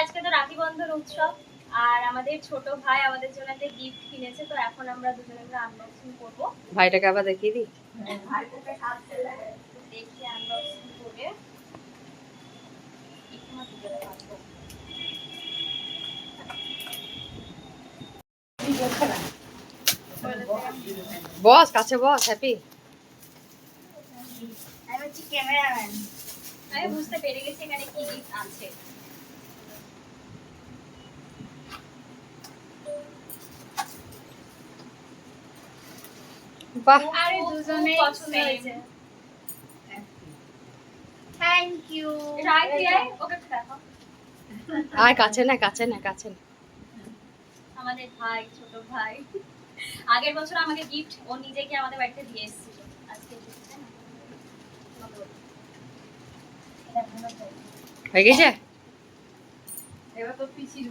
আজকে তো রাখি বন্ধন উৎসব, আর আমাদের ছোট ভাই আমাদের জন্য একটা গিফট কিনেছে, তো এখন আমরা দুজনে মিলে আনবক্সিং করব। ভাইটাকে আবার দেখিয়ে দিই। ভাইটাকে কাছে দেখি আনবক্সিং করে বস কাছে বস। হ্যাপি। আমি হচ্ছে ক্যামেরাম্যান, আমি বুঝতে পেরে গেছি এখানে কি গিফট আছে। বাহ, আরে দুজনেই পছন্দ হয়েছে। Thank you. রাইট ওকে দেখো। আর কাছে না কাছে না কাছে না। আমাদের ভাই, ছোট ভাই আগের বছর আমাকে গিফট ও নিজে গিয়ে আমাদের বাড়িতে দিয়ে এসেছিল, আজকে দিচ্ছে না। হয়ে গেছে। এবার তো পিছিয়ে